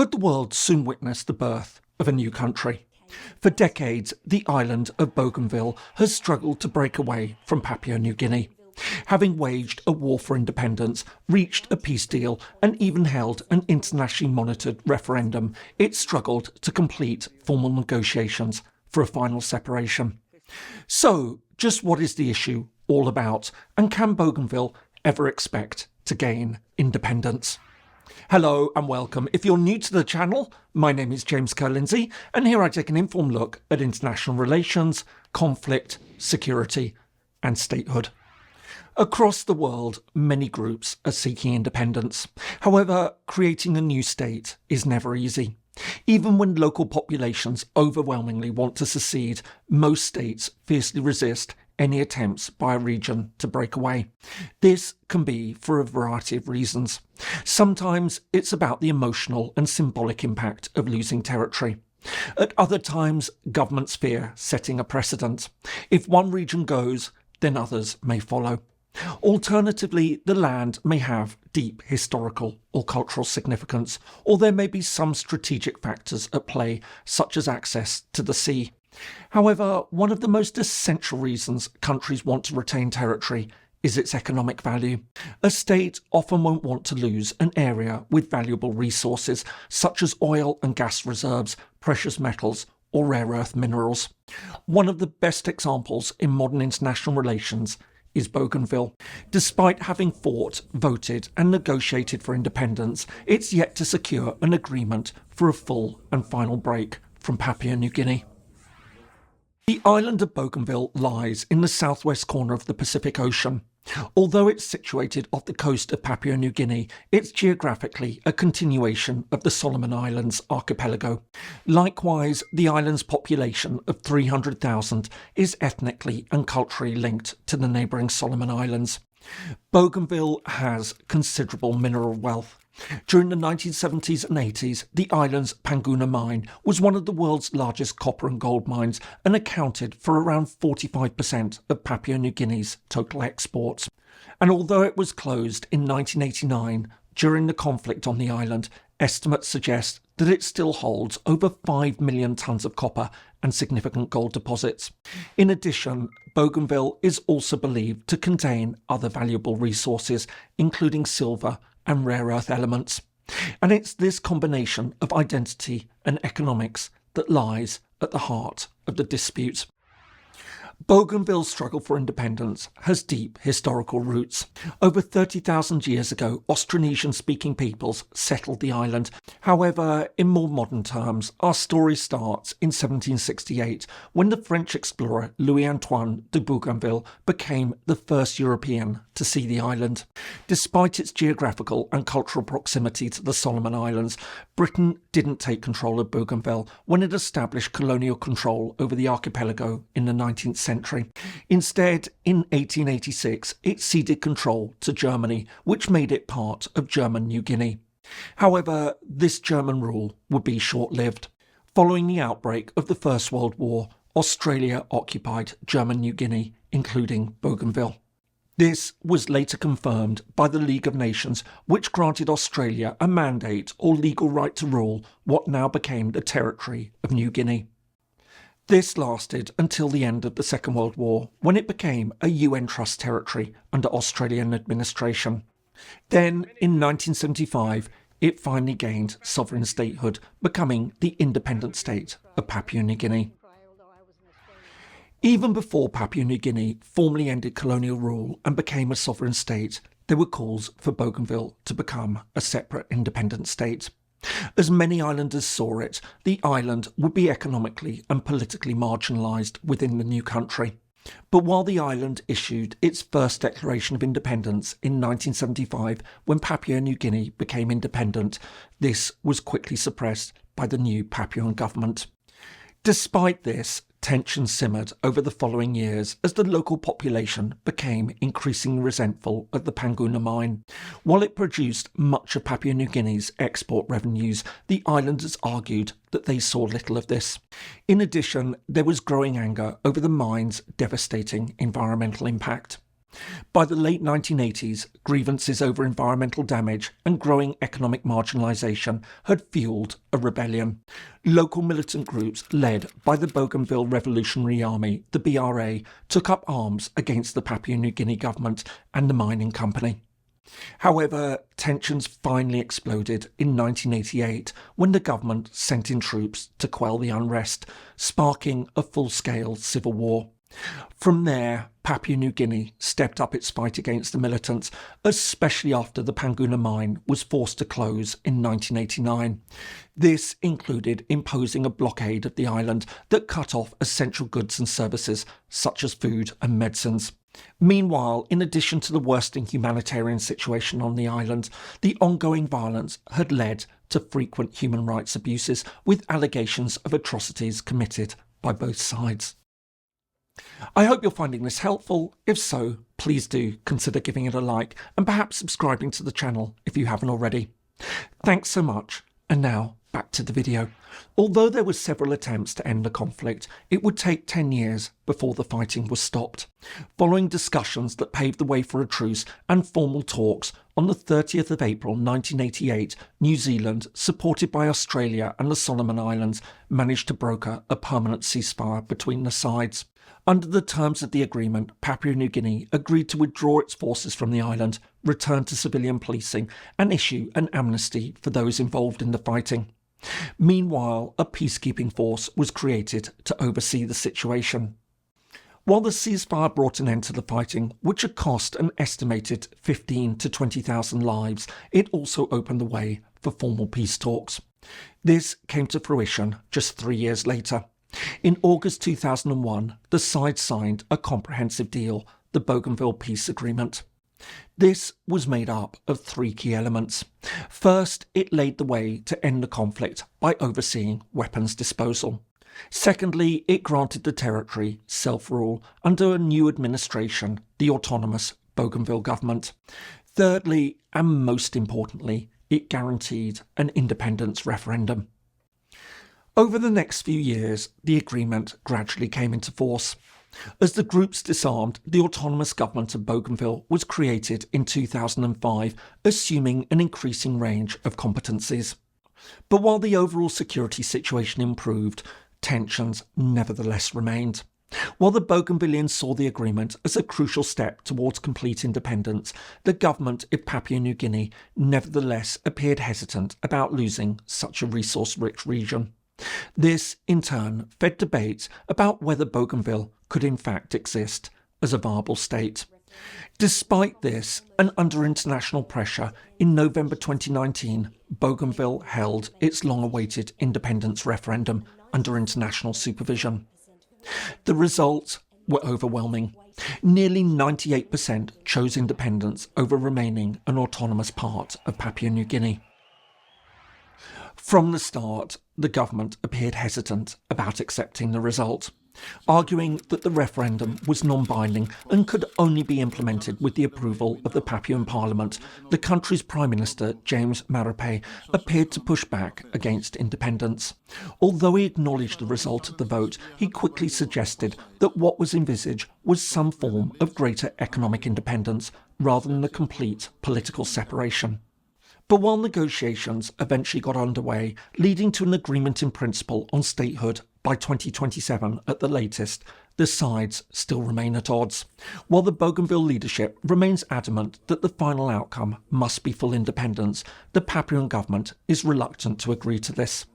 Could the world soon witness the birth of a new country? For decades, the island of Bougainville has struggled to break away from Papua New Guinea. Having waged a war for independence, reached a peace deal and even held an internationally monitored referendum, it struggled to complete formal negotiations for a final separation. So, just what is the issue all about, and can Bougainville ever expect to gain independence? Hello and welcome. If you're new to the channel, my name is James Ker-Lindsay, and here I take an informed look at international relations, conflict, security and statehood. Across the world, many groups are seeking independence. However, creating a new state is never easy. Even when local populations overwhelmingly want to secede, most states fiercely resist any attempts by a region to break away. This can be for a variety of reasons. Sometimes it's about the emotional and symbolic impact of losing territory. At other times, governments fear setting a precedent. If one region goes, then others may follow. Alternatively, the land may have deep historical or cultural significance, or there may be some strategic factors at play, such as access to the sea. However, one of the most essential reasons countries want to retain territory is its economic value. A state often won't want to lose an area with valuable resources, such as oil and gas reserves, precious metals, or rare earth minerals. One of the best examples in modern international relations is Bougainville. Despite having fought, voted and negotiated for independence, it's yet to secure an agreement for a full and final break from Papua New Guinea. The island of Bougainville lies in the southwest corner of the Pacific Ocean. Although it's situated off the coast of Papua New Guinea, it's geographically a continuation of the Solomon Islands archipelago. Likewise, the island's population of 300,000 is ethnically and culturally linked to the neighbouring Solomon Islands. Bougainville has considerable mineral wealth. During the 1970s and 80s, the island's Panguna mine was one of the world's largest copper and gold mines and accounted for around 45% of Papua New Guinea's total exports. And although it was closed in 1989 during the conflict on the island, estimates suggest that it still holds over 5 million tonnes of copper and significant gold deposits. In addition, Bougainville is also believed to contain other valuable resources, including silver and rare earth elements. And it's this combination of identity and economics that lies at the heart of the dispute. Bougainville's struggle for independence has deep historical roots. Over 30,000 years ago, Austronesian-speaking peoples settled the island. However, in more modern terms, our story starts in 1768, when the French explorer Louis-Antoine de Bougainville became the first European to see the island. Despite its geographical and cultural proximity to the Solomon Islands, Britain didn't take control of Bougainville when it established colonial control over the archipelago in the 19th century. Instead, in 1886, it ceded control to Germany, which made it part of German New Guinea. However, this German rule would be short-lived. Following the outbreak of the First World War, Australia occupied German New Guinea, including Bougainville. This was later confirmed by the League of Nations, which granted Australia a mandate or legal right to rule what now became the territory of New Guinea. This lasted until the end of the Second World War, when it became a UN Trust territory under Australian administration. Then, in 1975, it finally gained sovereign statehood, becoming the independent state of Papua New Guinea. Even before Papua New Guinea formally ended colonial rule and became a sovereign state, there were calls for Bougainville to become a separate independent state. As many islanders saw it, the island would be economically and politically marginalised within the new country. But while the island issued its first declaration of independence in 1975, when Papua New Guinea became independent, this was quickly suppressed by the new Papuan government. Despite this, tension simmered over the following years as the local population became increasingly resentful of the Panguna mine. While it produced much of Papua New Guinea's export revenues, the islanders argued that they saw little of this. In addition, there was growing anger over the mine's devastating environmental impact. By the late 1980s, grievances over environmental damage and growing economic marginalisation had fuelled a rebellion. Local militant groups led by the Bougainville Revolutionary Army, the BRA, took up arms against the Papua New Guinea government and the mining company. However, tensions finally exploded in 1988 when the government sent in troops to quell the unrest, sparking a full-scale civil war. From there, Papua New Guinea stepped up its fight against the militants, especially after the Panguna mine was forced to close in 1989. This included imposing a blockade of the island that cut off essential goods and services such as food and medicines. Meanwhile, in addition to the worsening humanitarian situation on the island, the ongoing violence had led to frequent human rights abuses, with allegations of atrocities committed by both sides. I hope you're finding this helpful. If so, please do consider giving it a like and perhaps subscribing to the channel if you haven't already. Thanks so much, and now back to the video. Although there were several attempts to end the conflict, it would take 10 years before the fighting was stopped. Following discussions that paved the way for a truce and formal talks, on the 30th of April 1988, New Zealand, supported by Australia and the Solomon Islands, managed to broker a permanent ceasefire between the sides. Under the terms of the agreement, Papua New Guinea agreed to withdraw its forces from the island, return to civilian policing, and issue an amnesty for those involved in the fighting. Meanwhile, a peacekeeping force was created to oversee the situation. While the ceasefire brought an end to the fighting, which had cost an estimated 15,000 to 20,000 lives, it also opened the way for formal peace talks. This came to fruition just 3 years later. In August 2001, the sides signed a comprehensive deal, the Bougainville Peace Agreement. This was made up of 3 key elements. First, it laid the way to end the conflict by overseeing weapons disposal. Secondly, it granted the territory self-rule under a new administration, the autonomous Bougainville government. Thirdly, and most importantly, it guaranteed an independence referendum. Over the next few years, the agreement gradually came into force. As the groups disarmed, the autonomous government of Bougainville was created in 2005, assuming an increasing range of competencies. But while the overall security situation improved, tensions nevertheless remained. While the Bougainvilleans saw the agreement as a crucial step towards complete independence, the government of Papua New Guinea nevertheless appeared hesitant about losing such a resource-rich region. This, in turn, fed debates about whether Bougainville could in fact exist as a viable state. Despite this, and under international pressure, in November 2019, Bougainville held its long-awaited independence referendum under international supervision. The results were overwhelming. Nearly 98% chose independence over remaining an autonomous part of Papua New Guinea. From the start, the government appeared hesitant about accepting the result, arguing that the referendum was non-binding and could only be implemented with the approval of the Papuan Parliament. The country's Prime Minister, James Marape, appeared to push back against independence. Although he acknowledged the result of the vote, he quickly suggested that what was envisaged was some form of greater economic independence rather than a complete political separation. But while negotiations eventually got underway, leading to an agreement in principle on statehood by 2027 at the latest, the sides still remain at odds. While the Bougainville leadership remains adamant that the final outcome must be full independence, the Papuan government is reluctant to agree to this.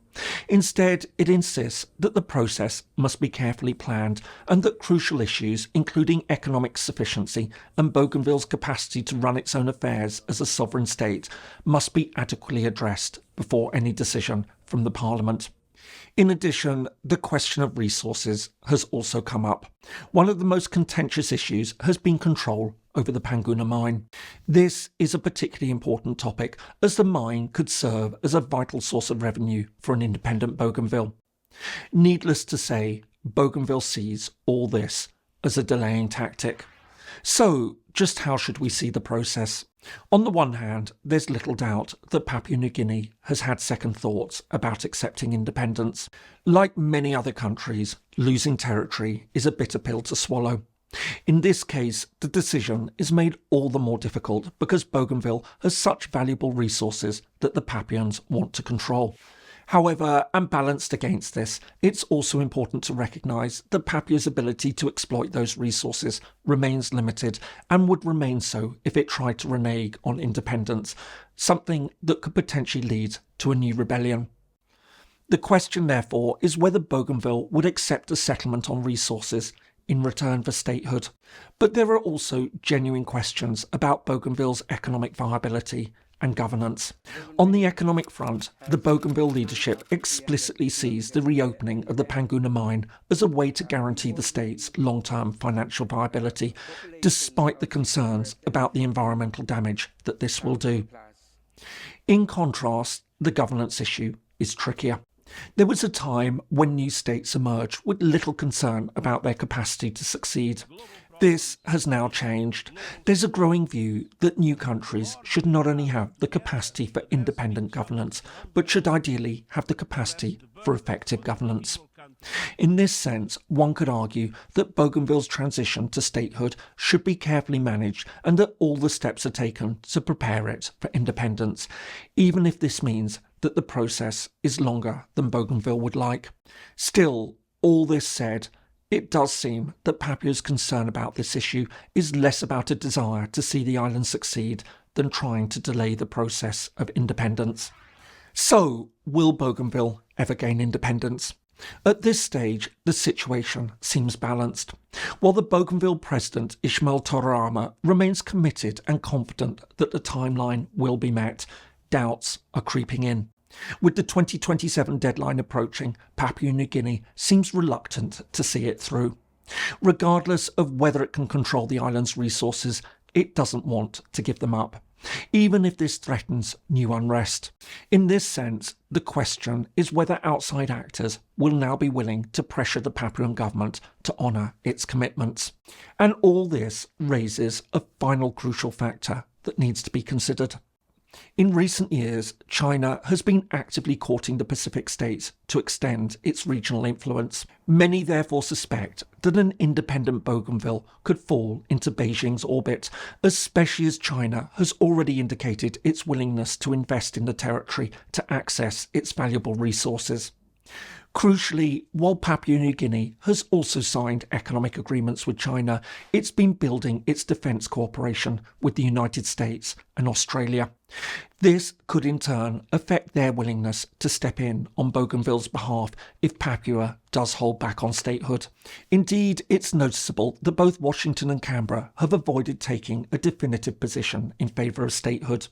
Instead, it insists that the process must be carefully planned and that crucial issues, including economic sufficiency and Bougainville's capacity to run its own affairs as a sovereign state, must be adequately addressed before any decision from the Parliament. In addition, the question of resources has also come up. One of the most contentious issues has been control over the Panguna mine. This is a particularly important topic as the mine could serve as a vital source of revenue for an independent Bougainville. Needless to say, Bougainville sees all this as a delaying tactic. So, just how should we see the process? On the one hand, there's little doubt that Papua New Guinea has had second thoughts about accepting independence. Like many other countries, losing territory is a bitter pill to swallow. In this case, the decision is made all the more difficult because Bougainville has such valuable resources that the Papuans want to control. However, and balanced against this, it's also important to recognise that Papua's ability to exploit those resources remains limited and would remain so if it tried to renege on independence, something that could potentially lead to a new rebellion. The question, therefore, is whether Bougainville would accept a settlement on resources in return for statehood. But there are also genuine questions about Bougainville's economic viability and governance. On the economic front, the Bougainville leadership explicitly sees the reopening of the Panguna mine as a way to guarantee the state's long-term financial viability, despite the concerns about the environmental damage that this will do. In contrast, the governance issue is trickier. There was a time when new states emerged with little concern about their capacity to succeed. This has now changed. There's a growing view that new countries should not only have the capacity for independent governance, but should ideally have the capacity for effective governance. In this sense, one could argue that Bougainville's transition to statehood should be carefully managed and that all the steps are taken to prepare it for independence, even if this means that the process is longer than Bougainville would like. Still, all this said, it does seem that Papua's concern about this issue is less about a desire to see the island succeed than trying to delay the process of independence. So, will Bougainville ever gain independence? At this stage, the situation seems balanced. While the Bougainville president Ismail Torama remains committed and confident that the timeline will be met, doubts are creeping in. With the 2027 deadline approaching, Papua New Guinea seems reluctant to see it through. Regardless of whether it can control the island's resources, it doesn't want to give them up, even if this threatens new unrest. In this sense, the question is whether outside actors will now be willing to pressure the Papuan government to honour its commitments. And all this raises a final crucial factor that needs to be considered. In recent years, China has been actively courting the Pacific states to extend its regional influence. Many therefore suspect that an independent Bougainville could fall into Beijing's orbit, especially as China has already indicated its willingness to invest in the territory to access its valuable resources. Crucially, while Papua New Guinea has also signed economic agreements with China, it's been building its defence cooperation with the United States and Australia. This could in turn affect their willingness to step in on Bougainville's behalf if Papua does hold back on statehood. Indeed, it's noticeable that both Washington and Canberra have avoided taking a definitive position in favour of statehood.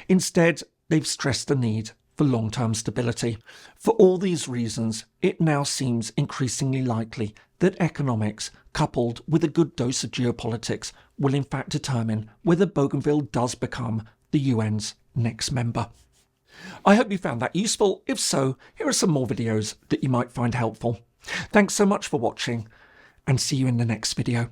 Instead, they've stressed the need for long-term stability. For all these reasons, it now seems increasingly likely that economics, coupled with a good dose of geopolitics, will in fact determine whether Bougainville does become the UN's next member. I hope you found that useful. If so, here are some more videos that you might find helpful. Thanks so much for watching, and see you in the next video.